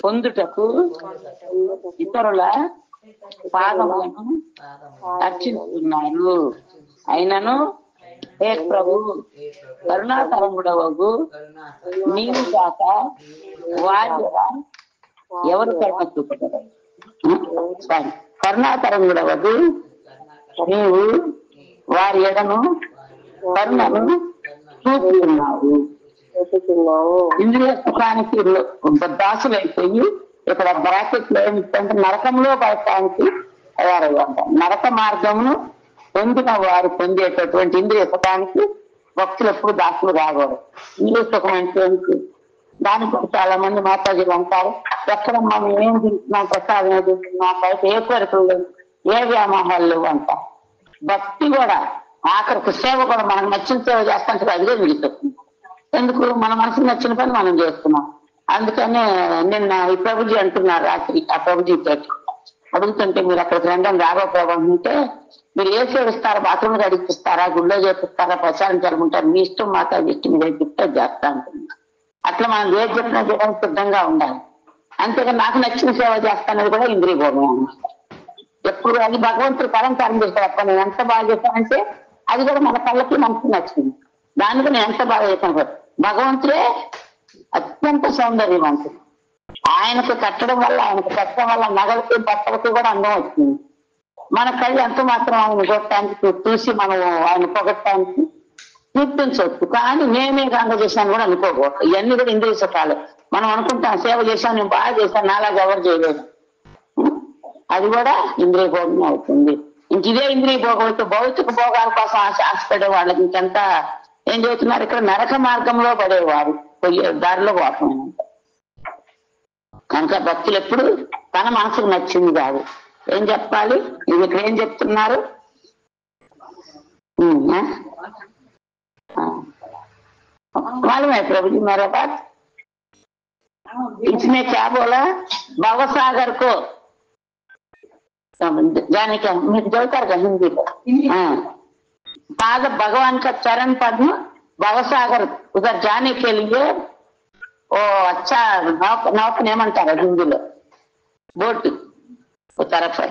పొందుటకు ఇతరుల పాదములను అర్చిస్తున్నారు. అయినను హే ప్రభు, కరుణాకరముడవగు నీవు కాక వారి ఎవరు కరుణ చూపగలరు? కరుణాకరముడవగు నీవు వారి ఎడను కరుణను చూపుతున్నావు. ఇంద్రియ సుఖానికి దాసులైపోయి ఇక్కడ బ్రాకెట్ లో ఏమిటంటే నరకంలో పడటానికి తయారయ్యారు. నరక మార్గమును పొందిన వారు పొందేటటువంటి ఇంద్రియ సుఖానికి భక్తులు ఎప్పుడు దాసులు కాకూడదు. ఇంద్రియ సుఖం అంటే దానికి చాలా మంది మాతాజీలు అంటారు, ఎక్కడ మనం ఏం తింటున్నాం, ప్రసాదం ఏం తింటున్నాం, బయట ఏ కోరికలు లేవు, ఏ వ్యామోహాలు లేవు అంటారు. భక్తి కూడా ఆఖరికి సేవ కూడా మనకు నచ్చిన సేవ చేస్తాంటే అదిగే మిగులుతుంది. ఎందుకు? మన మనసుకు నచ్చిన పని మనం చేస్తున్నాం. అందుకనే నిన్న ఈ ప్రభుజీ అంటున్నారు రాత్రి, ఆ ప్రభుజీతో అడుగుతుంటే మీరు అక్కడికి రండి రాఘవ ప్రభు అంటే, మీరు ఏ సేవిస్తారా, బాత్రూమ్లో అడిగిస్తారా, గుళ్ళో చేపిస్తారా, ప్రచారం జరుగుంటారు, మీ ఇష్టం మాతాజీ ఇష్టం మీరు చెప్తే చేస్తా అంటున్నారు. అట్లా మనం ఏది చెప్పినా చేయడానికి సిద్ధంగా ఉండాలి. అంతేకాని నాకు నచ్చిన సేవ చేస్తానది కూడా ఇంద్రియ భోగం అన్నమాట. ఎప్పుడు అది భగవంతుడు పరంకారం చేస్తాడు. అప్పుడు నేను ఎంత బాగా చేశానంటే అది కూడా మన కళ్ళకి మనకి నచ్చింది. దానికి నేను ఎంత బాగా చేశాను. భగవంతుడే అత్యంత సౌందర్యవంతుడు. ఆయనకు కట్టడం వల్ల, ఆయనకు కట్టడం వల్ల నగలకి బట్టలకి కూడా అందం వచ్చింది. మన కళ్ళు ఎంత మాత్రం ఆయన కొట్టడానికి చూసి మనం ఆయన పొగట్టడానికి కీర్తించవచ్చు. కానీ నేనే గంగ చేశాను కూడా అనుకోకూడదు. ఇవన్నీ కూడా ఇంద్రియ సుఖాలు. మనం అనుకుంటాం సేవ చేశాను, నేను బాగా చేశాను, నాలాగా ఎవరు చేయలేదు. అది కూడా ఇంద్రియ భోగం అవుతుంది. ఇంక ఇదే ఇంద్రియ భోగం అయితే భౌతిక భోగాల కోసం ఆశపడే వాళ్ళకి ఇంకెంత ఏం చెబుతున్నారు ఇక్కడ, నరక మార్గంలో పడేవారు పోయే దారిలో పోతాం. కనుక భక్తులు ఎప్పుడు తన మనసుకు నచ్చింది కాదు. ఏం చెప్పాలి? ఇది ఇక్కడ ఏం చెప్తున్నారు? मालूम है प्रभु जी मेरे पास, इसमें क्या बोला, भवसागर को जाने का जोड़कर का हिंदी में, हाँ, पाद भगवान का चरण पद्म भवसागर उधर जाने के लिए वो अच्छा नौक नेमंटारा हिंदी लो बोट वो तरफ है.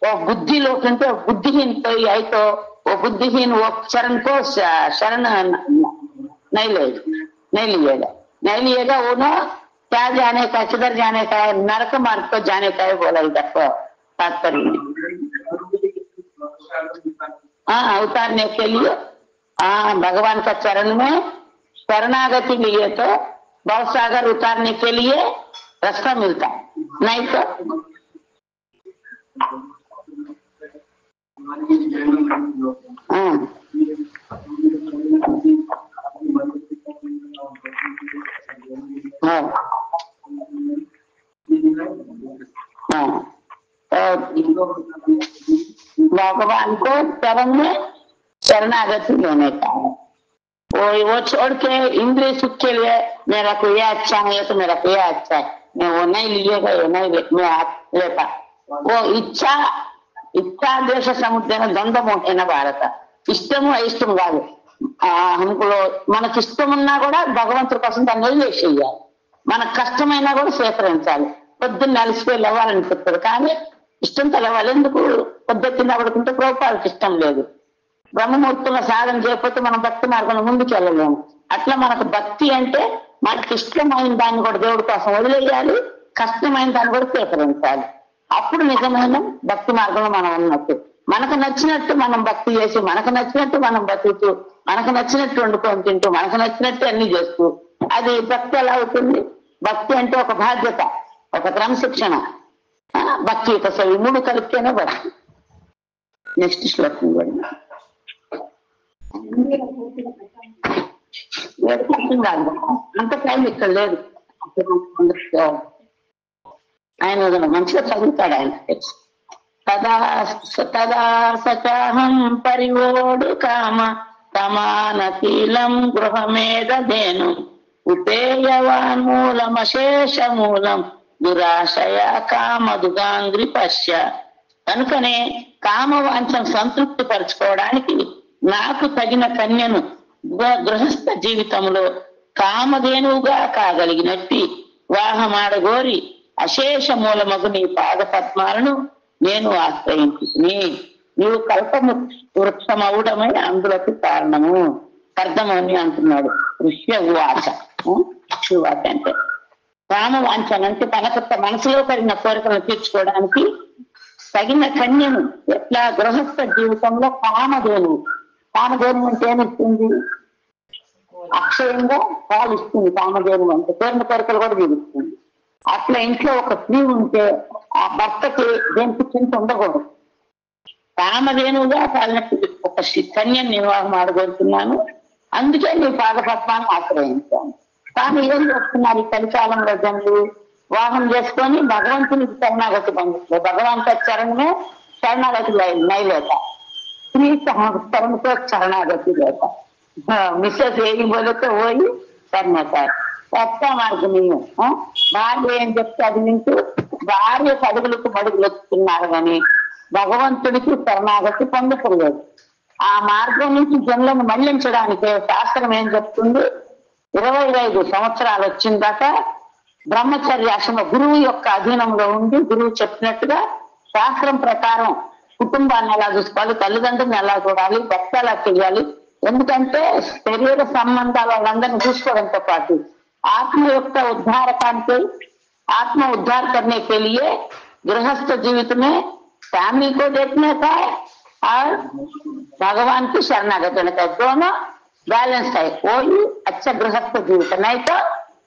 वो बुद्धि लोग बुद्धिहीन कोई आई तो वो बुद्धिहीन वो चरण को शरण नहीं लिएगा वो ना क्या जाने का, किधर जाने का है, नरक मार्ग को जाने का है बोला इधर को तात्पर्य में. हाँ, उतारने के लिए हाँ भगवान का चरण में शरणागति लिए तो भवसागर उतारने के लिए रास्ता मिलता, नहीं तो हाँ हाँ हाँ भगवान को चरण में शरणागति लेने का है. वो छोड़ के इंद्रिय सुख के लिए मेरा को ये अच्छा है तो मेरा को ये अच्छा है, मैं वो नहीं लिएगा, ये नहीं मैं लेता. वो इच्छा దేశ సముద్రం ద్వంద్వమోహైన భారత. ఇష్టము అయిష్టం కాదు. అనుకులో మనకి ఇష్టం ఉన్నా కూడా భగవంతుడి కోసం దాన్ని వదిలేసేయాలి. మనకు కష్టమైనా కూడా స్వీకరించాలి. పొద్దున్న అలసిపోయి లేవాలనిపిస్తుంది, కానీ ఇష్టంతో లేవాలి. ఎందుకు? పొద్దున్న పడుకుంటే ప్రభుపాలకు ఇష్టం లేదు. బ్రహ్మముహూర్తంలో సాధన చేయకపోతే మనం భక్తి మార్గంలో ముందుకు వెళ్ళలేము. అట్లా మనకు భక్తి అంటే మనకి ఇష్టమైన దాన్ని కూడా దేవుడి కోసం వదిలేయాలి, కష్టమైన దాన్ని కూడా స్వీకరించాలి. అప్పుడు నిజమైన భక్తి మార్గంలో మనం ఉన్నట్టు. మనకు నచ్చినట్టు మనం భక్తి చేసి, మనకు నచ్చినట్టు మనం బతుకుతూ, మనకు నచ్చినట్టు వండుకొని తింటూ, మనకు నచ్చినట్టు అన్ని చేస్తూ అది భక్తి ఎలా అవుతుంది? భక్తి అంటే ఒక బాధ్యత, ఒక క్రమశిక్షణ. భక్తి అసలు ఈ మూడు కలిపితేనే భక్తి. నెక్స్ట్ శ్లోకం కూడా అంత టైం ఇక్కడ లేదు. ఆయన మంచిగా చదువుతాడు. ఆయన తదా సచాహం పరివోడు కామ సమానశీలం గృహమేధేను ఉపేయవాన్ మూలమశేష మూలం దురాశయ కామదుగాంగ్రి పశ్య. కనుకనే కామవాంఛను సంతృప్తి పరచుకోవడానికి నాకు తగిన కన్యను గృహస్థ జీవితంలో కామధేనువుగా కాగలిగినట్టి వాహమాడగోరి అశేష మూలమగు నీ పాద పద్మాలను నేను ఆశ్రయించుకుని నీవు కల్పము వృక్షమవుడమై అందులకు కారణము అర్థమని అంటున్నాడు. ఋష్య ఉవాచ. ఉవాచ అంటే కామవాంఛన అంటే తనకు మనసులో కలిగిన కోరికలను తీర్చుకోవడానికి తగిన కన్యను ఎట్లా గృహస్థ జీవితంలో కామధేనువు అంటే ఏమిస్తుంది? అక్షయంగా పాలిస్తుంది. కామధేనువు అంటే కోరిన కోరికలు కూడా తీరుస్తుంది. అట్లా ఇంట్లో ఒక స్త్రీ ఉంటే ఆ భర్తకి దేనికి చింత ఉండకూడదు. కామధేనువుగా పాలినట్టు ఒక కన్యను వివాహం ఆడగలుగుతున్నాను, అందుకే నీ పాదపద్మాన్ని ఆశ్రయించాను. కానీ ఏం చేస్తున్నారు ఈ కలికాలంలో జనులు? వివాహం చేసుకొని భగవంతునికి శరణాగతి పొందుతుంది. భగవంతుడి చరణమే శరణాగతి నైలేక, స్త్రీ శరణతో శరణాగతి లేక మిస్సెస్ ఏది బోలతో పోయి శరణతారు. ఎట్లా మార్గం భార్య ఏం చెప్తే అది వింటూ భార్య అడుగులకు మడుగులు వస్తున్నారు కానీ భగవంతుడికి శరణాగతి పొందకలేదు. ఆ మార్గం నుంచి జనులను మళ్లించడానికి శాస్త్రం ఏం చెప్తుంది? 25 సంవత్సరాలు వచ్చిందాక బ్రహ్మచర్యాశ్రమ గురువు యొక్క అధీనంలో ఉండి గురువు చెప్పినట్టుగా శాస్త్రం ప్రకారం కుటుంబాన్ని ఎలా చూసుకోవాలి, తల్లిదండ్రులను ఎలా చూడాలి, భక్తి ఎలా చేయాలి. ఎందుకంటే శరీర సంబంధాలు వాళ్ళందరినీ చూసుకోవడంతో పాటు ఆత్మ యొక్క ఉద్ధారకానికి आत्म उद्धार करने के लिए गृहस्थ जीवित में फैमिली को देखने का और भगवान की शरणागत होने का दोनों बैलेंस है। कोई अच्छा गृहस्थ जीवित नहीं तो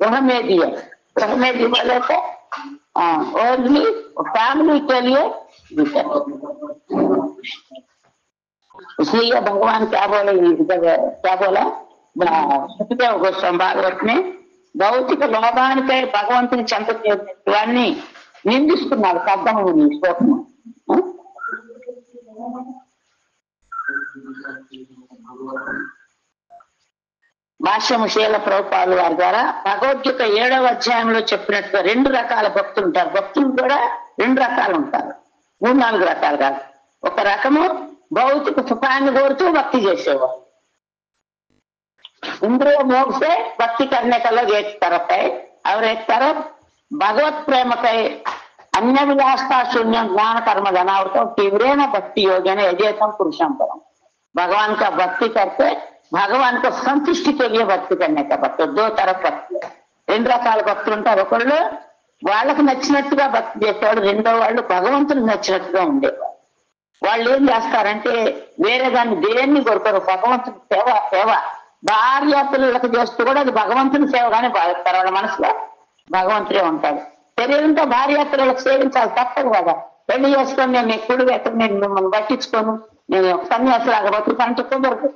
गृहमेधी है। गृहमेधी बोले तो ओनली फैमिली के लिए इसलिए भगवान क्या बोले, क्या बोला सुखदेव गोस्वामी भागवत में భౌతిక లోభానికై భగవంతుని చెంతవాన్ని నిందిస్తున్నాడు కర్దముని శ్లోకము. భాష్యము శీల ప్రభుపాదుల వారి ద్వారా భగవద్గీత 7వ అధ్యాయంలో చెప్పినట్టుగా 2 రకాల భక్తులు ఉంటారు. భక్తులు కూడా 2 రకాలు ఉంటారు, 3-4 రకాలు కాదు. ఒక రకము భౌతిక సుఖాన్ని కోరుతూ భక్తి చేసేవారు, इंद्रिय मोह से भक्ति करने का लोग एक तरफ है, और एक तरफ भगवत प्रेम के अन्य विलासता शून्य ज्ञान कर्म धनावृत तीव्रेण भक्ति योग्य यजेतम पुरुषम परम। भगवान का भक्ति करके भगवान को संतुष्टि के लिए भक्ति करने का भक्ति। 2 तरफ भक्ति, 2 రకాల భక్తులు ఉంటారు. ఒకళ్ళు వాళ్ళకి నచ్చినట్టుగా భక్తి చేసేవాడు, రెండో వాళ్ళు భగవంతునికి నచ్చినట్టుగా ఉండేవాళ్ళు. వాళ్ళు ఏం చేస్తారంటే వేరే దాన్ని దేన్ని కోరుకోరు, భగవంతుని సేవ భార్య పిల్లలకు చేస్తూ కూడా అది భగవంతుని సేవగానే భావిస్తారు. వాళ్ళ మనసులో భగవంతుడే ఉంటాడు. శరీరంతో భార్య పిల్లలకు సేవించాలి, తప్పదు కదా. పెళ్లి చేసుకొని నేను ఎప్పుడు ఎక్కడ నేను మిమ్మల్ని పట్టించుకోను, నేను సన్యాసిలాగా బతుకుతాను చెప్పకూడదు.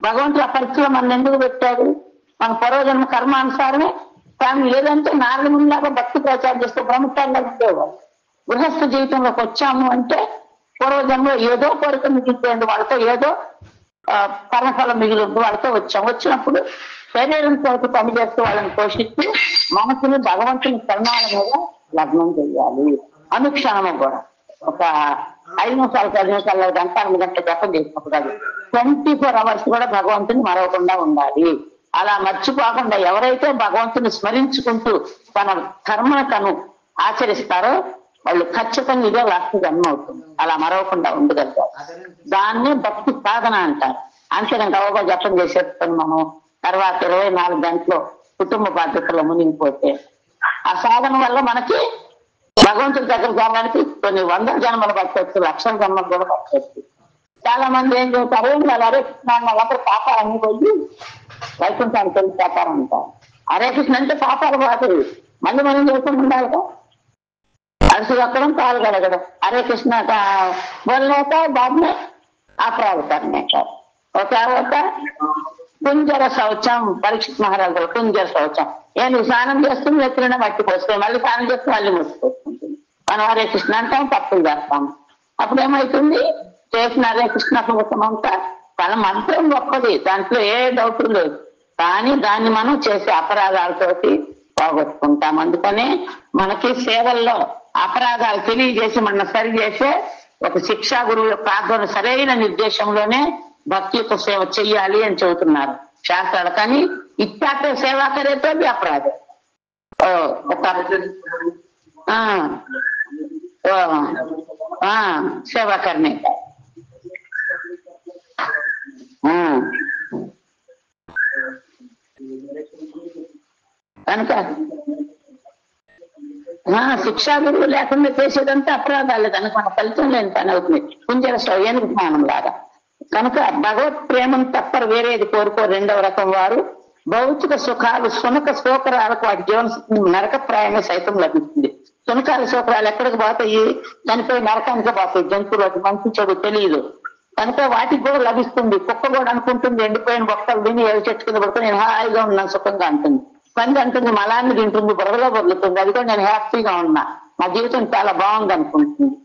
భగవంతుడు ఆ పరిస్థితిలో మన ఎందుకు పెట్టాడు? మన పూర్వజన్మ కర్మానుసారమే కానీ లేదంటే నారదునిలాగా భక్తి ప్రచారం చేస్తూ బ్రహ్మచారిలాగా ఉండేవాడు. గృహస్థ జీవితంలోకి వచ్చాము అంటే పూర్వజన్మలో ఏదో కోరిక మిగిలిపోయింది, వాళ్ళతో ఏదో కర్మఫలం మిగిలి వాళ్ళతో వచ్చినప్పుడు శరీరంతో పని చేస్తూ వాళ్ళని పోషిస్తూ మనసుని భగవంతుని శరణాల మీద లగ్నం చేయాలి. అనుక్షణము కూడా ఒక 5 నిమిషాలు 10 నిమిషాలు గంట 8 గంటల జపం చేసినప్పుడు అది 24 hours కూడా భగవంతుని మరవకుండా ఉండాలి. అలా మర్చిపోకుండా ఎవరైతే భగవంతుని స్మరించుకుంటూ తన కర్మను తను ఆచరిస్తారో వాళ్ళు ఖచ్చితంగా ఇదే లాస్ట్ జన్మ అవుతుంది. అలా మరవకుండా ఉండగలుగుతారు. దాన్నే భక్తి సాధన అంటారు. అంతే గౌరవ జపం చేసేస్తాను మనం తర్వాత 24 గంటలు కుటుంబ బాధ్యతలో మునిగిపోతే ఆ సాధన వల్ల మనకి భగవంతుడి దగ్గర జరగడానికి కొన్ని 100 జన్మలు పట్టవచ్చు, 1,00,000 జన్మలు కూడా పట్టవచ్చు. చాలా మంది ఏం చేస్తారు, హరే కృష్ణ వాళ్ళందరూ పాపాలన్నీ పోయి వైకుంఠానికి వెళ్ళి పాపాలు అంటారు. హరే కృష్ణ అంటే పాపాలు పోతాయి, మళ్ళీ మనం చేసుకుని ఉండాలి. अरसू रखడం కాలు కడగడం हरे कृष्णा का बोलने का बाद में अपराध करने का और क्या होता है कुंजर शौचम। परीक्षित महाराज कुंजर शौचम నేను స్నానం చేస్తుంది ఎత్తున మట్టి పోస్తే మళ్ళీ స్నానం చేస్తే మళ్ళీ ముట్టుకొస్తుంది. మనం హరే కృష్ణ అంటాం, తప్పులు చేస్తాం. అప్పుడు ఏమవుతుంది, చేసిన హరే కృష్ణ అంతా తన మంత్రం గొప్పది, దాంట్లో ఏ డౌట్ లేదు. కానీ దాన్ని మనం చేసే అపరాధాలతోటి పోగొట్టుకుంటాం. అందుకనే మనకి సేవల్లో అపరాధాలు తెలియజేసి మన సరి చేసే ఒక శిక్షా గురువు యొక్క ఆధ్వర్యం సరైన నిర్దేశంలోనే భక్తి యొక్క సేవ చెయ్యాలి అని చెబుతున్నారు శాస్త్రాలు. కానీ इच्छा पे सेवा करे तो भी अपराध है। सेवा करने का కనుక శిక్షా గురువు లేకుండా చేసేదంతా అపరాధాలు కనుక మన ఫలితం లేని పని అవుతుంది. కుంజర ఏనుగు జ్ఞానం లాగా. కనుక భగవత్ ప్రేమను తప్ప వేరేది కోరుకో. రెండవ రకం వారు భౌతిక సుఖాలు సునక శోకరాలకు వాటి జీవన నరకప్రాయమే సైతం లభిస్తుంది. సునకాల శోకరాలు ఎక్కడికి పోతాయి? చనిపోయి నరకానికి పోతాయి. జంతువులకు మంచి చెడు తెలియదు కనుక వాటికి కూడా లభిస్తుంది. కుక్క కూడా అనుకుంటుంది ఎండిపోయిన బొక్కలు తిని ఏ చెట్టు కింద పడుతుంది నేను హాయిగా ఉన్నాను సుఖంగా అంటుంది. పంది అంటుంది మలాన్ని తింటుంది బురదలో బొరులుతుంది అది కూడా నేను హ్యాపీగా ఉన్నా నా జీవితం చాలా బాగుంది అనుకుంటుంది.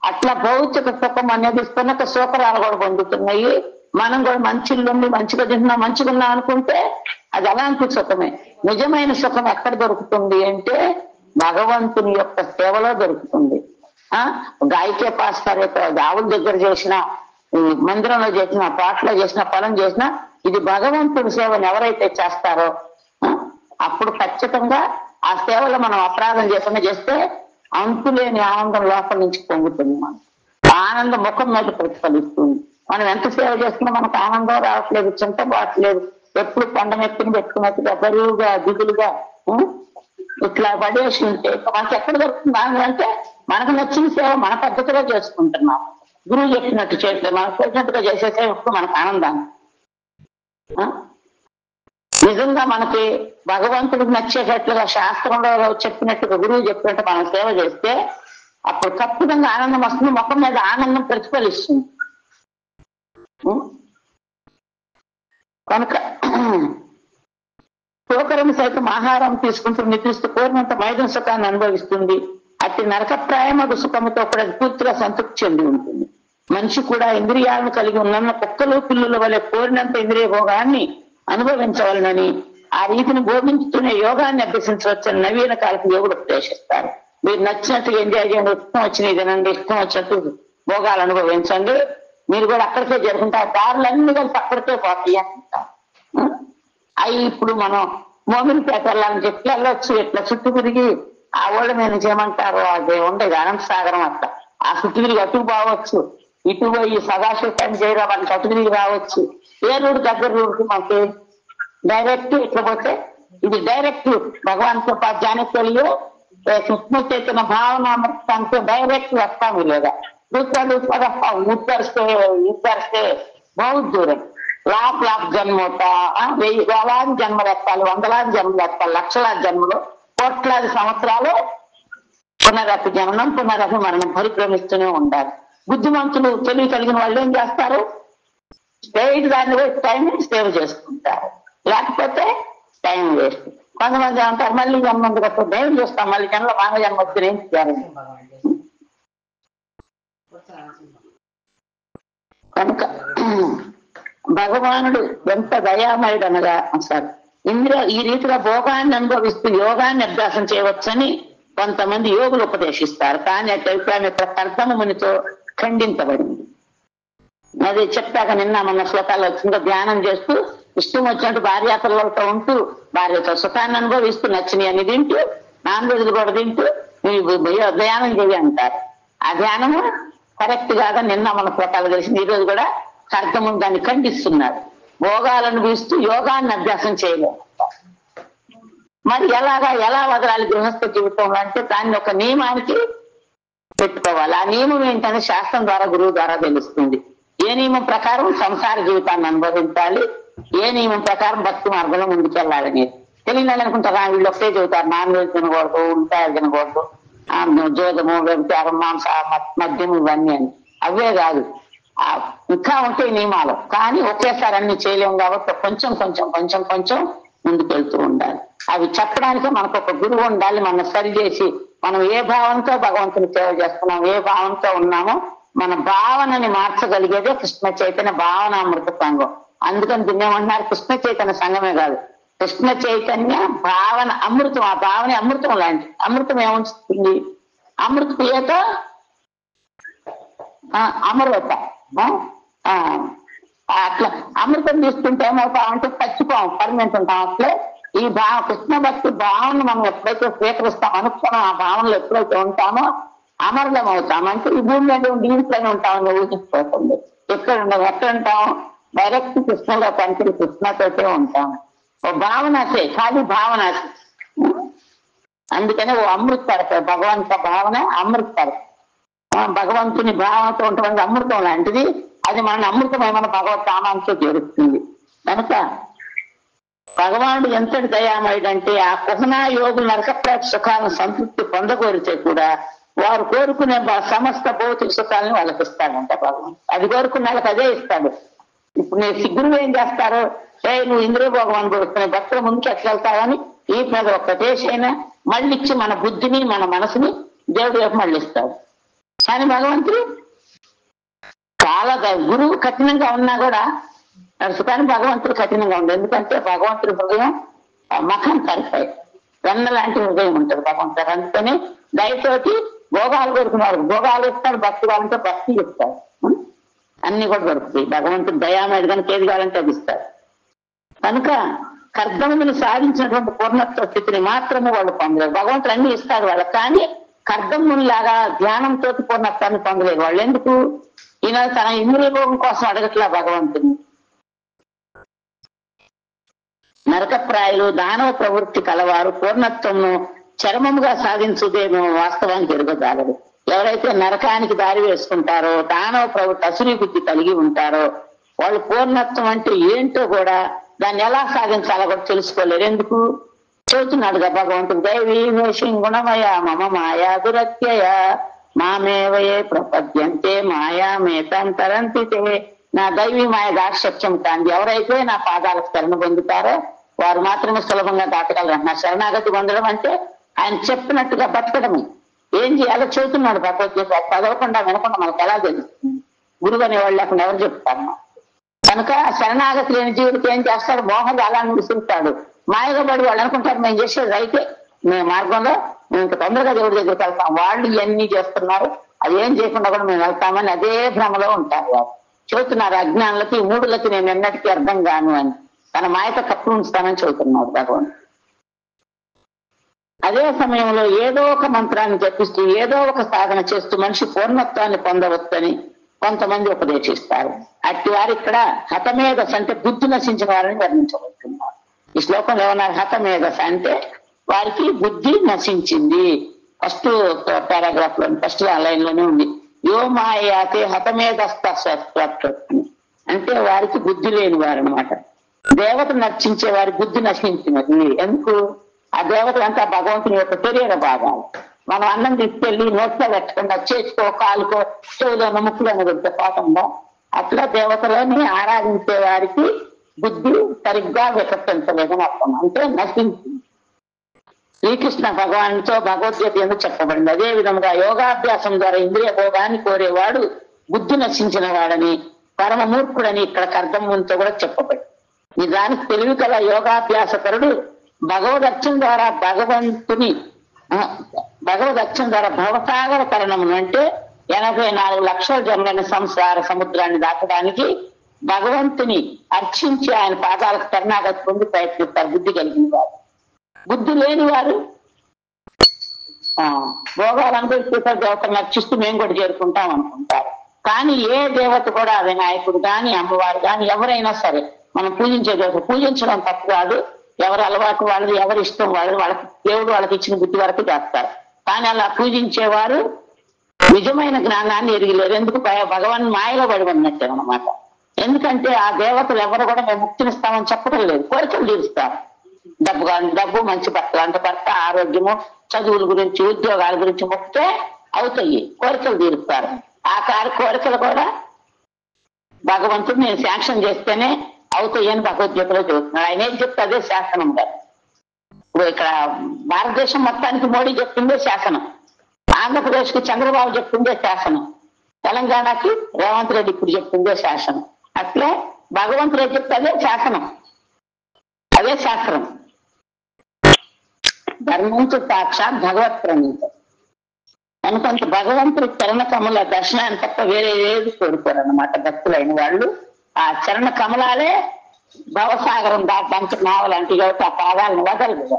అట్లా భౌతిక సుఖం అనేది సునక శోకరాలు కూడా పొందుతున్నాయి. మనం కూడా మంచిల్లుండి మంచిగా తింటున్నాం మంచిగా ఉన్నాం అనుకుంటే అది అలాంటి సుఖమే. నిజమైన సుఖం ఎక్కడ దొరుకుతుంది అంటే భగవంతుని యొక్క సేవలో దొరుకుతుంది. గాయకే పాస్తారు ఆవుల దగ్గర చేసిన మందిరంలో చేసిన పాటలో చేసిన పొలం చేసిన ఇది భగవంతుని సేవను ఎవరైతే చేస్తారో అప్పుడు ఖచ్చితంగా ఆ సేవలో మనం అపరాధం చేయకుండా చేస్తే అంతులేని ఆనందం లోపల నుంచి పొందుతుంది. మనం ఆనందం ముఖం మీద ప్రతిఫలిస్తుంది. మనం ఎంత సేవ చేస్తున్నా మనకు ఆనందం రావట్లేదు, చింత పోవట్లేదు. ఎప్పుడు కొండ నెత్తిని పెట్టుకున్నట్టుగా బరువుగా దిగులుగా ఇట్లా పడేసి ఉంటే మనకి ఎక్కడ దొరుకుతుంది ఆనందం అంటే మనకు నచ్చిన సేవ మన పద్ధతిలో చేసుకుంటున్నాం. గురువు చెప్పినట్టు చేయట్లేదు మనకు వచ్చినట్టుగా చేసే సేవ ఇప్పుడు మనకు ఆనందాన్ని. నిజంగా మనకి భగవంతుడికి నచ్చేటట్లుగా శాస్త్రంలో చెప్పినట్టుగా గురువు చెప్పినట్టు మనం సేవ చేస్తే అప్పుడు ఖచ్చితంగా ఆనందం వస్తుంది. ముఖం మీద ఆనందం ప్రతిఫలిస్తుంది. కనుక శోకరం సైతం ఆహారం తీసుకుంటూ నిద్రిస్తూ కోరినంత మైదం సుఖాన్ని అనుభవిస్తుంది. అతి నరకప్రాయమగు సుఖముతో కూడా పూర్తిగా సంతృప్తి చెంది ఉంటుంది. మనిషి కూడా ఇంద్రియాలను కలిగి ఉన్న కుక్కలు పిల్లుల వలె కోరినంత ఇంద్రియ భోగాన్ని అనుభవించవలనని ఆ రీతిని భోగించుతూనే యోగాన్ని అభ్యసించవచ్చని నవీన కాలకు యోగులు ఉపదేశిస్తారు. మీరు నచ్చినట్టుగా ఎంజాయ్ చేయండి, ఇష్టం వచ్చినవి తినండి, ఇష్టం వచ్చినట్టు భోగాలు అనుభవించండి. మీరు కూడా అక్కడికే జరుగుతుంటారు. దారులన్నీ కలిసి అక్కడికే పోతాయి అంటారు. అవి ఇప్పుడు మనం మోమిన్పేట వెళ్ళాలని చెప్పి వెళ్ళొచ్చు. ఇట్లా చుట్టూ తిరిగి ఆ ఓళ్ళ మీద చేయమంటారు అది ఉండేది అనంత సాగరం అట్లా ఆ చుట్టూ తిరిగి అటు పోవచ్చు, ఇటు పోయి సదాశివని చేయరానికి అటు తిరిగి రావచ్చు. ఏ రూడు దగ్గర రూడుకి మాకు డైరెక్ట్ ఇట్లా పోతే ఇది డైరెక్ట్ భగవాన్తో పాటు జానకలియో కృష్ణ చైతన్య భావనామృతానికి డైరెక్ట్ వస్తాము. లేదా दूसरा उत्तर से बहुत दूर है. लाख जन्म होता వేలాది జన్మలు ఎత్తాలి, వందలాది జన్మలు ఎత్తాలి, లక్షలాది జన్మలు, కోట్లాది సంవత్సరాలు పునరపి జననం పునరపి మరణం పరిక్రమిస్తూనే ఉండాలి. బుద్ధిమంతులు తెలివి కలిగిన వాళ్ళు ఏం చేస్తారు? స్ట్రైట్ దాన్ని టైం సేవ్ చేసుకుంటారు. లేకపోతే టైం వేస్ట్. కొంతమంది అంటారు మళ్ళీ జన్మ కదా దైవం చూస్తాం మళ్ళీ జన్మలో మానవ జన్మ వచ్చి ఏం చేయాలి. కనుక భగవానుడు ఎంత దయామయుడు అనగా సార్ ఇంద్రియ ఈ రీతిగా భోగాన్ని అనుభవిస్తూ యోగాన్ని అభ్యాసం చేయవచ్చని కొంతమంది యోగులు ఉపదేశిస్తారు. కానీ అటు అభిప్రాయం ఇక్కడ కర్దమ మునితో ఖండించబడింది. అది చెప్పాక నిన్న మన శ్లోకాలు వచ్చిందో ధ్యానం చేస్తూ ఇష్టం వచ్చినట్టు భార్యాపిల్లలతో ఉంటూ భార్యతో సుఖాన్ని అనుభవిస్తూ నచ్చినవి అని తింటూ నాన్ వెజ్లు కూడా తింటూ ధ్యానం చేయ అంటారు. ఆ ధ్యానము కరెక్ట్ కాగా నిన్న మన శ్లోకాలు తెలిసింది. ఈ రోజు కూడా కర్దమును దాన్ని ఖండిస్తున్నారు. భోగాలను వీస్తూ యోగాన్ని అభ్యాసం చేయలేము. మరి ఎలా వదలాలి గృహస్థ జీవితంలో అంటే దాన్ని ఒక నియమానికి పెట్టుకోవాలి. ఆ నియమం ఏంటనే శాస్త్రం ద్వారా గురువు ద్వారా తెలుస్తుంది. ఏ నియమం ప్రకారం సంసార జీవితాన్ని అనుభవించాలి, ఏ నియమం ప్రకారం భక్తి మార్గంలో ముందుకెళ్ళాలని తెలియని అనుకుంటారా. వీళ్ళు ఒకటే చెబుతారు నాన్ వెజ్ తినకూడదు, ఉల్లిపాయలు తినకూడదు, జోదము వ్యభిచారం మాంస మద్యం ఇవన్నీ అని. అవే కాదు ఇంకా ఉంటాయి నియమాలు. కానీ ఒకేసారి అన్ని చేయలేము కాబట్టి కొంచెం కొంచెం కొంచెం కొంచెం ముందుకెళ్తూ ఉండాలి. అవి చెప్పడానికే మనకు ఒక గురువు ఉండాలి. మనం సరి చేసి మనం ఏ భావంతో భగవంతుని సేవ చేస్తున్నాం, ఏ భావంతో ఉన్నామో మన భావనని మార్చగలిగేదే కృష్ణ చైతన్య భావనామృత సంఘం. అందుకని దీన్ని ఏమంటున్నారు? కృష్ణ చైతన్య సంఘమే కాదు, కృష్ణ చైతన్య భావన అమృతం. ఆ భావన అమృతం లాంటి. అమృతం ఏముంటుంది? అమృత ప్రియత అమరత అట్లా అమృతం తీసుకుంటే ఏమవుతామంటే చచ్చిపోం, పర్మనెంట్ ఉంటాం. అట్లే ఈ కృష్ణ భక్తి భావన మనం ఎప్పుడైతే స్వీకరిస్తాం, అనుకున్నాం, ఆ భావనలో ఎప్పుడైతే ఉంటామో అమరులం అవుతాం. అంటే ఈ భూమి మీద దీంట్లోనే ఉంటామని ఊహించుకోకుండా ఎక్కడ ఉండదు. ఎక్కడ ఉంటాం? డైరెక్ట్ కృష్ణలో పంచులు కృష్ణతోటే ఉంటాం. ఓ భావనసే, ఖాళీ భావనసే. అందుకనే ఓ అమృత పడతారు. భగవంత భావన అమృత పడతారు. భగవంతుని భావనతో ఉంటుంది అమృతం లాంటిది. అది మన అమృతం ఏమైనా భగవత్ నామంతో చేరుస్తుంది. కనుక భగవానుడు ఎంతటి దయామయుడంటే ఆ కుహనా యోగులు నరకప్రాప్తి సుఖాలను సంతృప్తి పొందకోరితే కూడా వారు కోరుకునే సమస్త భౌతిక సుఖాలను వాళ్ళకి ఇస్తాడంట భగవాన్. అది కోరుకున్న వాళ్ళకి అదే ఇస్తాడు. ఇప్పుడు నేను సిగ్గురు ఏం చేస్తారు? నువ్వు ఇంద్రియ భోగం అనుభవిస్తున్న భక్తుల ముందుకు ఎట్లా వెళ్తావని ఈ మీద ఒక్కటేసైనా మళ్ళీ ఇచ్చి మన బుద్ధిని మన మనసుని దేవుడి వైపు మళ్ళీ ఇస్తాడు. కానీ భగవంతుడు చాలా గురువు కఠినంగా ఉన్నా కూడా కానీ భగవంతుడు కఠినంగా ఉండదు. ఎందుకంటే భగవంతుడి హృదయం మఖం తరిపాయి, వెన్న లాంటి హృదయం ఉంటుంది భగవంతుడు. అందుకని దయతోటి భోగాలు కోరుకున్నారు, భోగాలు ఇస్తాడు. భక్తి కావాలంటే భక్తి ఇస్తాడు. అన్ని కూడా దొరుకుతాయి. భగవంతుడు దయామేది కనుక ఏది కావాలంటే అది ఇస్తాడు. కనుక కర్దములను సాధించినటువంటి పూర్ణత్వ స్థితిని మాత్రమే వాళ్ళు పొందలేరు. భగవంతుడు అన్ని ఇస్తాడు వాళ్ళకి, కానీ కర్దములాగా ధ్యానంతో పూర్ణత్వాన్ని పొందలేరు వాళ్ళు. ఎందుకు? ఈయన తన ఇంద్రియ భోగం కోసం అడగట్లా భగవంతుని. నరకప్రాయులు దానవ ప్రవృత్తి కలవారు పూర్ణత్వంను చరమముగా సాధించుదేమో వాస్తవానికి ఎరుగజాలరు. ఎవరైతే నరకానికి దారి వేసుకుంటారో, దానవ ప్రవృత్తి అసురీ బుద్ధి కలిగి ఉంటారో వాళ్ళు పూర్ణత్వం అంటే ఏంటో కూడా దాన్ని ఎలా సాధించాలో కూడా తెలుసుకోలేరు. ఎందుకు? చెబుతున్నాడుగా భగవంతుడు, దైవీ వేషం గుణమయ మమ మాయా దురత్యయ మామేవయే ప్రపద్యంతే మాయా మేతం తరంతితే. నా దైవీ మాయ దాక్షత్యం కాంది. ఎవరైతే నా పాదాలకు శరణ పొందుతారో వారు మాత్రమే సులభంగా దాటగలరు. నా శరణాగతి పొందడం అంటే ఆయన చెప్పినట్టుగా బతకడమే. ఏం చేయాలో చెబుతున్నాడు భగవద్గీత. చదవకుండా వినకుండా మనకు ఎలా తెలుస్తుంది? గురువు అనేవాళ్ళు లేకుండా ఎవరు చెప్తారు? కనుక శరణాగతి లేని జీవుడికి ఏం చేస్తాడు? మోహం అలా నిలుస్తుంటాడు. మాయగా పడి వాళ్ళు అనుకుంటారు మేము చేసేది రైతే, మేము మార్గంలో మేము ఇంత తొందరగా దేవుడి దగ్గరికి వెళ్తాం. వాళ్ళు ఇవన్నీ చేస్తున్నారు, అది ఏం చేయకుండా కూడా మేము వెళ్తామని అదే భ్రమలో ఉంటారు. వాళ్ళు చెబుతున్నారు అజ్ఞానులకి మూడులకి నేను ఎన్నటికీ అర్థం కాను అని తన మాయతో కప్పు ఉంచుతానని చెబుతున్నాడు భగవంతుడు. అదే సమయంలో ఏదో ఒక మంత్రాన్ని జపిస్తూ ఏదో ఒక సాధన చేస్తూ మనిషి పూర్ణత్వాన్ని పొందవచ్చని కొంతమంది ఉపదేశిస్తారు. అట్టి వారు ఇక్కడ హతమేధస్ అంటే బుద్ధి నశించిన వారిని వర్ణించబడుతున్నారు. ఈ శ్లోకంలో ఏమన్నారు? హతమేధస్ అంటే వారికి బుద్ధి నశించింది. ఫస్ట్ పారాగ్రాఫ్ లో ఫస్ట్ లైన్ లోనే ఉంది. యో మాయాతే హతమేధస్త అంటే వారికి బుద్ధి లేని వారు అనమాట. దేవత నర్చించే వారి బుద్ధి నశించినది. ఎందుకు? ఆ దేవత అంతా భగవంతుని యొక్క శరీర భాగాలు. మనం అన్నం తీసుకెళ్లి నోట్లో పెట్టకుండా చేతికో కాలుకో చెవులోనో ముక్కులోనో పెడితే పోకుండా అట్లా దేవతలని ఆరాధించే వారికి బుద్ధి సరిగ్గా వికసించలేదని అర్థం. అంటే నశించింది. శ్రీకృష్ణ భగవానుతో భగవద్గీత ఎందుకు చెప్పబడింది? అదే విధంగా యోగాభ్యాసం ద్వారా ఇంద్రియ భోగాన్ని కోరేవాడు బుద్ధి నశించిన వాడని పరమ మూర్ఖుడని ఇక్కడ కర్దమ్మునితో కూడా చెప్పబడింది. నిజానికి తెలివి కల యోగాభ్యాసకరుడు భగవదర్శనం ద్వారా భగవదర్శనం ద్వారా భవసాగర తరణమును అంటే 84 లక్షల జన్మల సంసార సముద్రాన్ని దాటడానికి భగవంతుని అర్చించి ఆయన పాదాలకు శరణాగతి పొంది ప్రయత్నిస్తారు బుద్ధి కలిగిన వారు. బుద్ధి లేని వారు భోగాలు అనుభవిస్తారు, దేవతను నర్చిస్తూ మేము కూడా చేరుకుంటాం అనుకుంటారు. కానీ ఏ దేవత కూడా వినాయకుడు కానీ అమ్మవారు కానీ ఎవరైనా సరే మనం పూజించే దేవత పూజించడం తప్పు కాదు. ఎవరి అలవాటు వాళ్ళది, ఎవరి ఇష్టం వాళ్ళు, వాళ్ళకి దేవుడు వాళ్ళకి ఇచ్చిన బుద్ధి వరకు చేస్తారు. కానీ అలా పూజించేవారు నిజమైన జ్ఞానాన్ని ఎరిగిలేరు. ఎందుకు? భగవాన్ మాయలో పడి ఉన్నట్టే అన్నమాట. ఎందుకంటే ఆ దేవతలు ఎవరు కూడా మేము ముక్తినిస్తామని చెప్పడం లేదు, కోరికలు తీరుస్తారు. డబ్బు కానీ డబ్బు, మంచి బట్టలు అంటే భర్త, ఆరోగ్యము, చదువుల గురించి, ఉద్యోగాల గురించి మొక్కితే అవుతాయి, కోరికలు తీరుస్తారు. ఆ కోరికలు కూడా భగవంతుడు నేను శాంక్షన్ చేస్తేనే అవుతాయి అని భగవద్గీతలో చెబుతున్నాడు. ఆయన ఏం చెప్తే అదే శాసనం కాదు. ఇప్పుడు ఇక్కడ భారతదేశం మొత్తానికి మోడీ చెప్తుందే శాసనం, ఆంధ్రప్రదేశ్ కి చంద్రబాబు చెప్తుందే శాసనం, తెలంగాణకి రేవంత్ రెడ్డి ఇప్పుడు చెప్తుందే శాసనం. అట్లే భగవంతుడు చెప్తే అదే శాసనం, అదే శాస్త్రం. ధర్మంతో సాక్షాత్ భగవత్ ప్రణీతం. అనుకంత భగవంతుడి చరణ కమల దర్శనాన్ని తప్ప వేరే ఏది కోరుకోరు అన్నమాట భక్తులైన వాళ్ళు. ఆ చరణ కమలాలే భవసాగరం దాటానికి నావలంటే కాబట్టి ఆ పాదాలను వదలదు.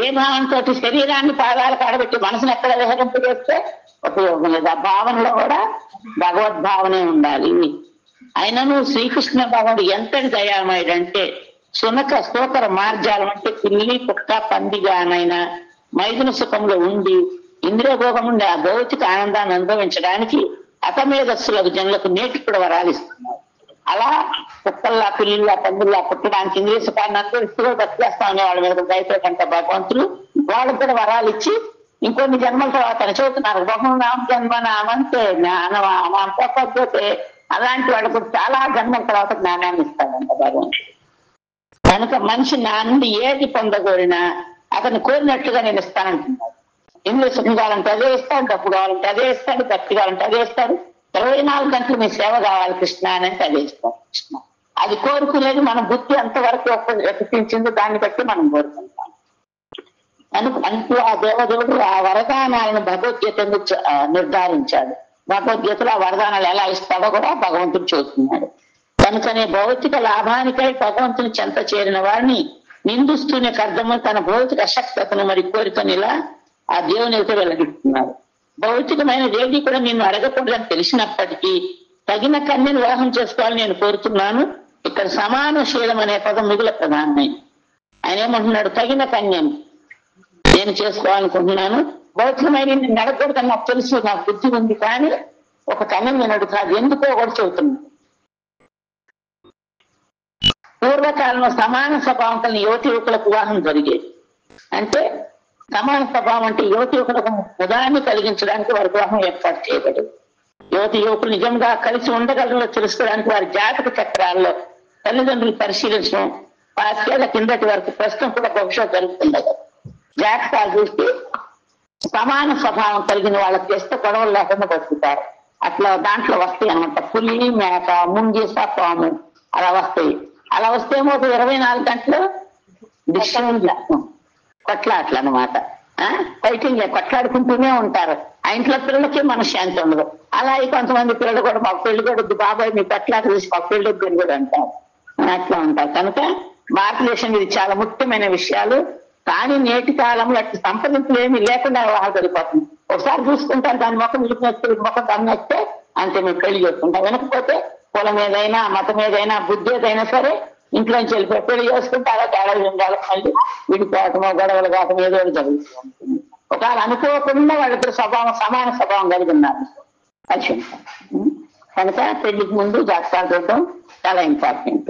ఏ భావంతో శరీరాన్ని పాదాలు కాడబెట్టి మనసును ఎక్కడ విహరింపజేస్తే ఉపయోగం లేదు. ఆ భావనలో కూడా భగవద్భావనే ఉండాలి. అయినను శ్రీకృష్ణ భగవానుడు ఎంతటి దయామయుడంటే సునక స్తోకర మార్జాలం అంటే పిల్లి కుక్క పందిగానైనా మైదున సుఖంలో ఉండి ఇంద్రియ భోగం ఉండి ఆ భౌతిక ఆనందాన్ని అనుభవించడానికి అతమేధస్సులకు జనులకు నేటికి కూడా వరాలిస్తున్నారు. అలా కుక్కల్లా పిల్లిలా పందుల్లా పుట్టడానికి ఇంద్రియ సుఖాన్ని అనుభవిస్తూ బతికేస్తా ఉండే వాళ్ళ మీద భయపడకంటే భగవంతులు వాళ్ళకు కూడా వరాలు ఇచ్చి ఇంకొన్ని జన్మల తర్వాత చెబుతున్నారు. బహునాం జన్మ నామంతే జ్ఞానం పద్ధతే అలాంటి వాళ్ళకు చాలా జన్మల తర్వాత జ్ఞానాన్ని ఇస్తాడంట భగవంతుడు. కనుక మనిషి నా నుండి ఏది పొందగోరినా అతను కోరినట్లుగా నేను ఇస్తానంటున్నాడు. ఇంద్రియ సుఖం కావాలంటే అదే ఇస్తాడు, డబ్బు కావాలంటే అదే ఇస్తాడు, భక్తి కావాలంటే అదే ఇస్తాడు. 24 గంటలు మీ సేవ కావాలి కృష్ణ అని అంటే అదే ఇస్తాడు కృష్ణ. అది కోరుకునేది మన బుద్ధి ఎంతవరకు ఎక్కించిందో దాన్ని బట్టి మనం కోరుకుంటాం. అంటూ ఆ దేవదేవుడు ఆ వరదానాలను భగవద్గీత నిర్ధారించాడు. భగవద్గీతలో ఆ వరదానాలు ఎలా ఇస్తాడో కూడా భగవంతుడు చూస్తున్నాడు. కనుకనే భౌతిక లాభానికై భగవంతుని చెంత చేరిన వారిని నిందిస్తూనే అర్థము తన భౌతిక అశక్తతను మరి కోరికను ఇలా ఆ దేవుని అయితే వెల్లడిస్తున్నారు. భౌతికమైనది ఏది కూడా నిన్ను అడగకూడదని తెలిసినప్పటికీ తగిన కన్యను వివాహం చేసుకోవాలని నేను కోరుతున్నాను. ఇక్కడ సమానశీలం అనే పదం మిగుల ప్రధానమైంది. ఆయన ఏమంటున్నాడు? తగిన కన్యను నేను చేసుకోవాలనుకుంటున్నాను. భౌతికమైన నేను అడగకూడదని నాకు తెలుసు, నాకు బుద్ధి ఉంది, కానీ ఒక కన్యను నేను అడుగుతాను. ఎందుకో కూడా చెబుతున్నాను. పూర్వకాలంలో సమాన స్వభావం కలిగిన యువతి యువకులకు వివాహం జరిగేది. అంటే సమాన స్వభావం అంటే యువతి యువకులకు ఉదాహరణ కలిగించడానికి వారి వివాహం ఏర్పాటు చేయబడింది. యువతి యువకులు నిజంగా కలిసి ఉండగలరో తెలుసుకోవడానికి వారి జాతక చక్రాల్లో తల్లిదండ్రులు పరిశీలించడం 5 ఏళ్ల కిందటి వరకు ప్రస్తుతం కూడా బహుశా జరుగుతుండదు. జాతకాలు చూస్తే సమాన స్వభావం కలిగిన వాళ్ళకి చేస్తే గొడవలు లేకుండా బతుకుతారు. అట్లా దాంట్లో వస్తాయి అనమాట. పులి, మేక, ముంగీస, పాము అలా వస్తాయి. అలా వస్తే ఏమో 24 గంటలు కొట్లాట్లు అనమాట. ఫైటింగ్ కొట్లాడుకుంటూనే ఉంటారు. ఆ ఇంట్లో పిల్లలకి మనశ్శాంతి ఉండదు. అలాగే కొంతమంది పిల్లలు కూడా మాకు పెళ్లి కూడా బాబాయ్ మీ కొట్లాట చూసి మాకు పెళ్లి వద్దని కూడా అంటారు. అట్లా ఉంటారు. కనుక భారతదేశం ఇది చాలా ముఖ్యమైన విషయాలు. కానీ నేటి కాలంలో అట్లా సంప్రదింపులు ఏమీ లేకుండా వివాహాలు జరిగిపోతుంది. ఒకసారి చూసుకుంటారు, దాని మొక్కం మొక్కం దాన్ని వస్తే అంతే మేము పెళ్లి చేసుకుంటాం. వెనకపోతే కులం ఏదైనా మతం ఏదైనా బుద్ధి ఏదైనా సరే ఇంట్లోంచి వెళ్ళిపోయి పెళ్లి చేసుకుంటే అలా తేడా ఉండాలి. మళ్ళీ విడిపోవటమో గొడవలు కావటం ఏదో జరుగుతుంది. ఒకవేళ అనుకోకుండా వాళ్ళిద్దరు సమాన స్వభావం కలిగి ఉన్నారు కలిసి ఉంటారు. కనుక పెళ్లికి ముందు జాతకాలు చూడటం చాలా ఇంపార్టెంట్.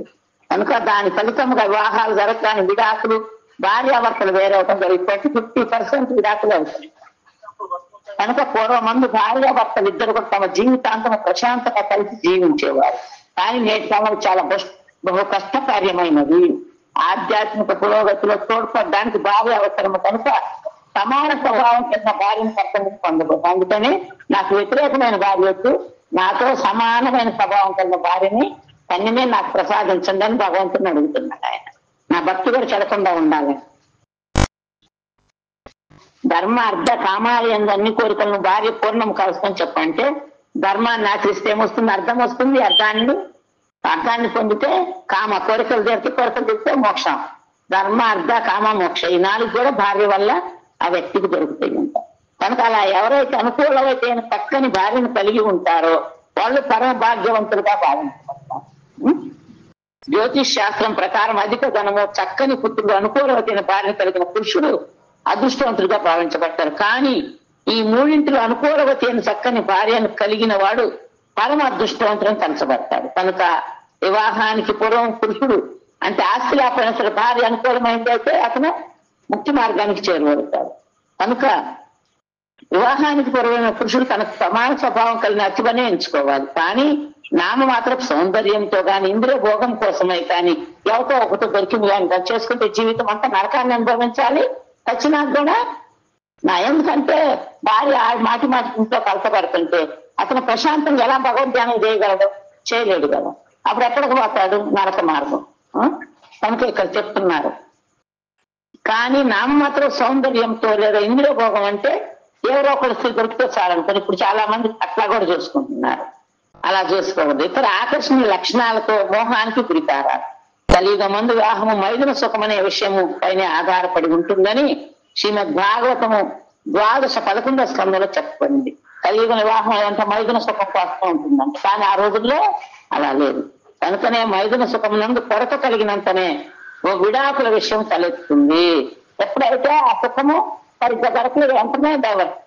కనుక దాని ఫలితంగా వివాహాలు జరగడానికి విడాకులు భార్యాభర్తలు వేరవటం జరిగిపోతే 50% విడాకులు అవుతాయి. కనుక పూర్వమందు భార్యాభర్తలు ఇద్దరు కూడా తమ జీవితాంతం ప్రశాంతంగా కలిసి జీవించేవారు. కానీ నేటి కాలం చాలా బహు కష్టకార్యమైనది. ఆధ్యాత్మిక పురోగతిలో తోడ్పడడానికి భార్య అవసరము. కనుక సమాన స్వభావం కింద భార్యను కర్తవ్యం పొందకూడదు. అందుకని నాకు వ్యతిరేకమైన భార్య వద్దు, నాతో సమానమైన స్వభావం కలిగిన భార్యని కన్యనే నాకు ప్రసాదించండి అని భగవంతుని అడుగుతున్నాడు ఆయన. నా భక్తి కూడా చెడకుండా ఉండాలి. ధర్మ అర్థ కామాలు అన్ని కోరికలను భార్య పూర్ణం కలుసుకొని చెప్పంటే ధర్మాన్ని ఆచరిస్తే ఏమొస్తుంది? అర్థం వస్తుంది. అర్థాన్ని పొందితే కామ కోరికలు తీరితే కోరికలు తీరితే మోక్షం. ధర్మ అర్థ కామ మోక్ష ఈ 4 కూడా భార్య వల్ల ఆ వ్యక్తికి దొరుకుతాయి అంట. కనుక అలా ఎవరైతే అనుకూలమైతే చక్కని భార్యను కలిగి ఉంటారో వాళ్ళు పరమ భాగ్యవంతులుగా భావించబడతారు. జ్యోతిష్ శాస్త్రం ప్రకారం అధిక ధనము చక్కని పుత్రుడు అనుకూలమైన భార్యను కలిగిన పురుషుడు అదృష్టవంతులుగా భావించబడతారు. కానీ ఈ 3 అనుకూలవతి అయిన చక్కని భార్యను కలిగిన వాడు పరమ అదృష్టవంతులను తలచబడతాడు. కనుక వివాహానికి పూర్వం పురుషుడు అంటే ఆస్తి లేకపోయిన సరే భార్య అనుకూలమైంది అయితే అతను ముక్తి మార్గానికి చేరువడతాడు. కనుక వివాహానికి పూర్వమైన పురుషుడు తనకు సమాన స్వభావం కలిగిన అతివనే ఎంచుకోవాలి. కానీ నామ మాత్రం సౌందర్యంతో కానీ ఇంద్రియ భోగం కోసమే కానీ ఎవరితో ఒకటో దొరికింది కానీ చేసుకుంటే జీవితం అంతా నరకాన్ని అనుభవించాలి. చచ్చినాక కూడా ఎందుకంటే భార్య మాటి ఇంట్లో కలపబడుతుంటే అతను ప్రశాంతంగా ఎలా భగవద్ధ్యానం చేయగలడు? చేయలేడు కదా. అప్పుడు ఎక్కడికి పోతాడు? నరక మార్గం. కనుక ఇక్కడ చెప్తున్నారు. కానీ నామమాత్రం సౌందర్యంతో లేదా ఇంద్రియ భోగం అంటే ఎవరో ఒకరు స్త్రీ దొరికితే చాలనుకొని ఇప్పుడు చాలా మంది అట్లా కూడా చూసుకుంటున్నారు. అలా చేసుకోవద్దు. ఇతర ఆకర్షణ లక్షణాలతో మోహానికి గురికారా. కలియుగ మందు వివాహము మైదున సుఖం అనే విషయము పైన ఆధారపడి ఉంటుందని శ్రీమద్ భాగవతము 11వ స్కంధంలో చెప్పబడింది. కలియుగ వివాహం అంటే మైదున సుఖం కోసం ఉంటుందంట. కానీ ఆ రోజుల్లో అలా లేదు. కనుకనే మైదున సుఖం నందు కొరత కలిగినంతనే ఓ విడాకుల విషయం తలెత్తుంది. ఎప్పుడైతే ఆ సుఖము సరిగ్గా దొరకలేదు వెంటనే డైవర్స్,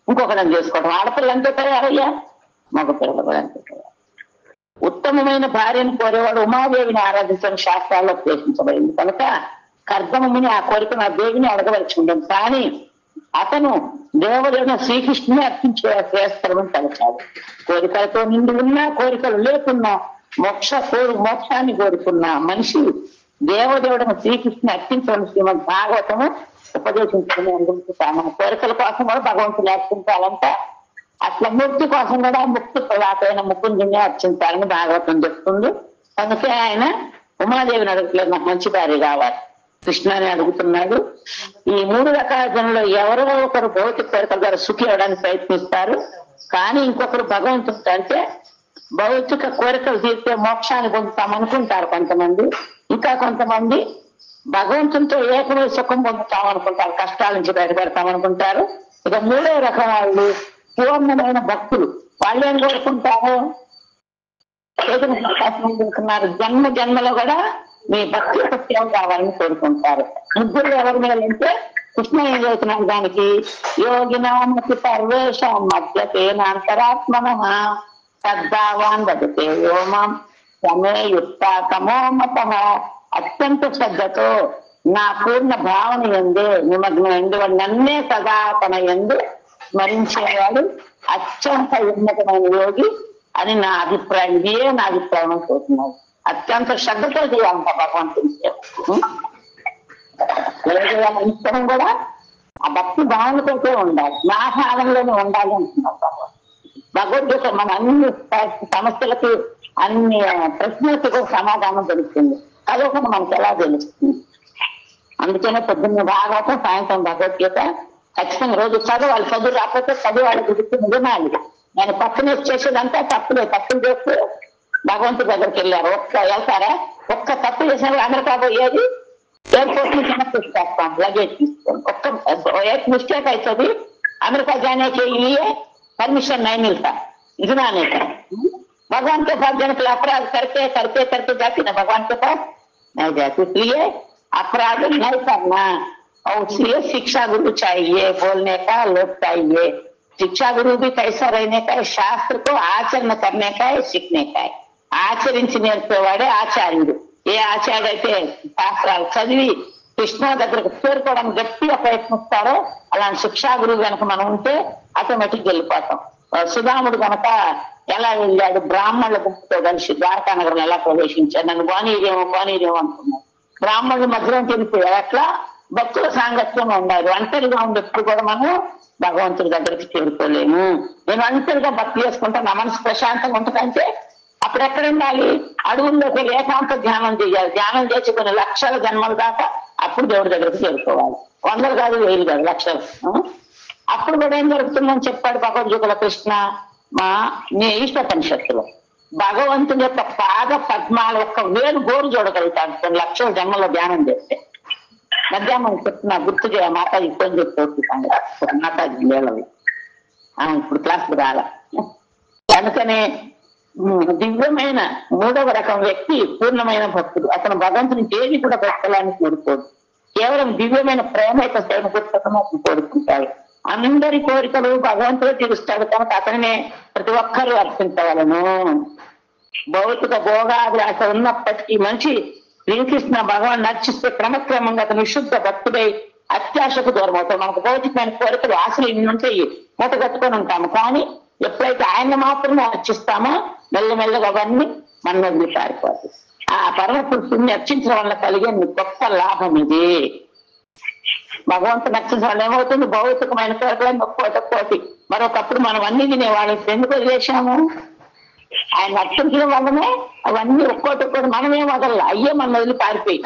ఇంకొకరిని చేసుకోవడం. ఆడపిల్ల అంతే తయారయ్యా, మగ పిల్లలు కూడా అంతే తయారు. ఉత్తమమైన భార్యను కోరేవాడు ఉమాదేవిని ఆరాధించని శాస్త్రాల్లో ఉద్దేశించబడింది. కనుక కర్దముని ఆ కోరికను ఆ దేవిని అడగవలసి ఉండదు. కానీ అతను దేవుడైన శ్రీకృష్ణుని అర్పించే శ్రేయస్కరమని తలచాడు. కోరికలతో నిండి ఉన్నా కోరికలు లేకున్నా మోక్షాన్ని కోరుకున్న మనిషి దేవదేవుడైన శ్రీకృష్ణుని అర్పించమని శ్రీమద్ భాగవతము ఉపదేశించుకుని అందుకుంటాము. కోరికల కోసం కూడా భగవంతుని అర్పించాలంటే అట్లా ముక్తి కోసం కూడా ముక్తి ప్రదాతైన ముకుందుని అర్చించాలని భాగవతం చెప్తుంది. అందుకే ఆయన ఉమాదేవిని అడగట్లేదు, నాకు మంచి భార్య కావాలి, కృష్ణని అడుగుతున్నాడు. ఈ 3 రకాల జనులు ఎవరో ఒకరు భౌతిక కోరికల ద్వారా సుఖి అవడానికి ప్రయత్నిస్తారు. కానీ ఇంకొకరు భగవంతుడు అంటే భౌతిక కోరికలు తీర్చే మోక్షాన్ని పొందుతాం అనుకుంటారు కొంతమంది. ఇంకా కొంతమంది భగవంతునితో ఏకమై సుఖం పొందుతాం అనుకుంటారు, కష్టాల నుంచి బయటపడతాం అనుకుంటారు. ఇక 3వ రకం వాళ్ళు పూర్ణమైన భక్తులు. వాళ్ళు ఏం కోరుకుంటారు, కోరుకున్నారు జన్మ జన్మలో కూడా మీ భక్తి సత్యం కావాలని కోరుకుంటారు. ముగ్గురు ఎవరి మేలంటే కృష్ణ ఏం చదువుతున్నాడు దానికి, యోగినామతి సర్వేషాం మధ్యతేనాంతరాత్మన శ్రద్ధావాన్ భజతే యోమం సమే యుక్తమో మత. అత్యంత శ్రద్ధతో నా పూర్ణ భావన ఎందే నిమగ్నమైంది నన్నే సదా తన ఎందు స్మరించేవాడు అత్యంత ఉన్నతమైన యోగి అని నా అభిప్రాయం. ఇదే నా అభిప్రాయం అనుకుంటున్నాడు. అత్యంత శ్రద్ధతో చేయాలంట భగవంతుని ఇష్టం కూడా ఆ భక్తి భావనతోటే ఉండాలి, నా భావనలోనే ఉండాలి అంటున్నారు భగవంతుడు. భగవద్గీత మన అన్ని సమస్యలకి అన్ని ప్రశ్నలకి కూడా సమాధానం తెలుస్తుంది. అదొకటి మనకు ఎలా తెలుస్తుంది. అందుకనే పొద్దున్న భాగవతం, సాయంత్రం భగవద్గీత ఖచ్చితంగా రోజు చదవాలి. చదువు రాకపోతే చదువు వాళ్ళ గురించి వినాలి. నేను పక్కన చేసేదంతా తప్పులే. తప్పులు చేస్తే భగవంతుడి దగ్గరికి వెళ్ళారు. వెళ్తారా, ఒక్క తప్పు చేసిన అమెరికా పోయేది एयरपोर्ट में जाना पूछता है लगेज एक मिस्टेक है तभी अमेरिका जाने के लिए परमिशन नहीं मिलता इतना नहीं था। भगवान के पास जाने के लिए अपराध करके करके करके जाती ना भगवान के पास नहीं जाती, इसलिए अपराध नहीं करना। और इसलिए शिक्षा गुरु चाहिए, बोलने का लोग चाहिए। शिक्षा गुरु भी कैसा रहने का है, शास्त्र को आचरण करने का है, सीखने का है। ఆచరించి నేర్పేవాడే ఆచార్యుడు. ఏ ఆచార్యుడు అయితే శాస్త్రాలు చదివి కృష్ణ దగ్గరకు చేరుకోవడానికి గట్టిగా ప్రయత్నిస్తారో అలాంటి శిక్షా గురువు కనుక మనం ఉంటే ఆటోమేటిక్ వెళ్ళిపోతాం. సుధాముడు కనుక ఎలా వెళ్ళాడు, బ్రాహ్మణుల గుంపుతో కలిసి ద్వారకా నగరం ఎలా ప్రవేశించాడు, నన్ను బానీరేమో అనుకున్నాడు. బ్రాహ్మణుల మధ్యలో తెలిపోయాడు. అట్లా భక్తుల సాంగత్యం ఉండాలి. ఒంటరిగా ఉండేప్పుడు కూడా మనం భగవంతుడి దగ్గరికి చేరుకోలేము. నేను ఒంటరిగా భక్తి చేసుకుంటా నా మనసు ప్రశాంతంగా ఉంటుందంటే అప్పుడు ఎక్కడ ఉండాలి, అడవుల్లోకి ఏకాంత ధ్యానం చేయాలి. ధ్యానం చేసి కొన్ని లక్షల జన్మల దాకా అప్పుడు దేవుడి దగ్గరికి చేరుకోవాలి. 100 కాదు 1000 కాదు లక్షలు. అప్పుడు కూడా ఏం జరుగుతుందని చెప్పాడు భగవద్గీతలో కృష్ణ నీ ఈశ్వపనిషత్తులో. భగవంతుని యొక్క పాద పద్మాల యొక్క వేలు గోరు చూడగలుగుతాడు కొన్ని లక్షల జన్మలో ధ్యానం చేస్తే. మధ్యాహ్నం చెప్తున్నా గుర్తు చేయ మాతాజీ ఫోన్ చెప్పి మాతాజీ వేళలో ఇప్పుడు క్లాస్ రాల. అందుకనే దివ్యమైన 3వ రకం వ్యక్తి పూర్ణమైన భక్తుడు. అతను భగవంతుని దేవి కూడా భక్తులని కోరుకోడు, కేవలం దివ్యమైన ప్రేమ యొక్క సేవ పుస్తకం అతను కోరుకుంటాడు. అందరి కోరికలు భగవంతుడు తీరుస్తాడు కనుక అతనినే ప్రతి ఒక్కరూ అర్పించవలను. భౌతిక భోగాభిలాష ఉన్నప్పటికీ మనిషి శ్రీకృష్ణ భగవాన్ నర్చిస్తే క్రమక్రమంగా అతను విశుద్ధ భక్తుడై అత్యాశకు దూరం అవుతాం. మనకు భౌతికమైన కోరికలు ఆశలు ఇన్ని ఉంటాయి, మూట కట్టుకొని ఉంటాము. కానీ ఎప్పుడైతే ఆయన మాత్రమే అర్చిస్తామో మెల్లమెల్లగా అవన్నీ మన నుండి పారిపోతాయి. ఆ పరమ పురుషుడిని అర్చించడం వల్ల కలిగే గొప్ప లాభం ఇది. భగవంతుని అర్చించడం వల్ల ఏమవుతుంది, భౌతికమైన కోరికలను ఒక్కోటి. మరొకప్పుడు మనం అన్ని తినేవాళ్ళం, ఎందుకు వదిలేసాము? ఆయన అర్చించడం వల్లనే అవన్నీ ఒక్కోటి మనమే వదల అయ్యే మన వదిలి పారిపోయి.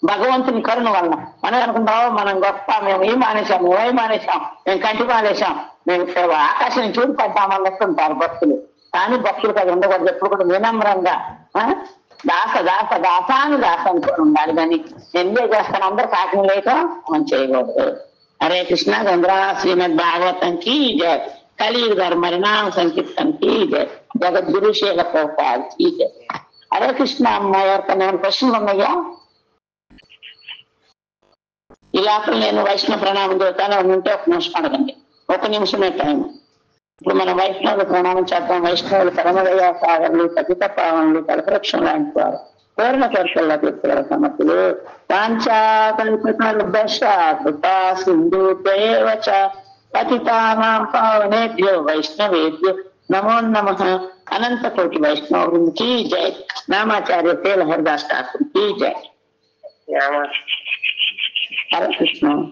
భగవంతుని కరుణ వల్ల మనం అనుకుంటాం మనం గొప్ప, మేము ఏం మానేశాం, మేము కంటి మానేశాం, మేము ఆకాశాన్ని చూడిపడ్డామన్నట్టుంటారు భక్తులు. కానీ భక్తులకు అది ఉండకూడదు. ఎప్పుడు కూడా వినమ్రంగా దాస దాస దాసాను దాస అనుకుని ఉండాలి. కానీ ఎంజాయ్ చేస్తాను అందరు కాకిని లేక మనం చేయకూడదు. హరే కృష్ణ. గంధ్రా శ్రీమద్ భాగవతంకి జయ. కలియుగ ధర్మ పరిణామ సంకీర్తనకి జయ. జగద్గురు శీల ప్రభుపాదికి జయ. హరే కృష్ణ. అమ్మ ఎవరికైనా ప్రశ్నలు ఉన్నాయా? ఈ లోపల నేను వైష్ణవ ప్రణామం చదువుతాను. ఉంటే ఒక నిమిషం అడగండి. ఒక నిమిషమే టైం. ఇప్పుడు మనం వైష్ణవులు ప్రణామం చేద్దాం. వైష్ణవులు పరమదయ సాగర్లు, పతిత పావనులు, కల్పవృక్షం లాంటి వారు, పూర్ణ కర్షల తీర్థుల సమతులు, కృపా సింధు పతితానాం పావనేభ్యో వైష్ణవేభ్యో నమో నమః. అనంత కోటి వైష్ణవునికి జై. నామాచార్య తేల హరిదాస్ ఠాకూర్కి జై. హరే కృష్ణ.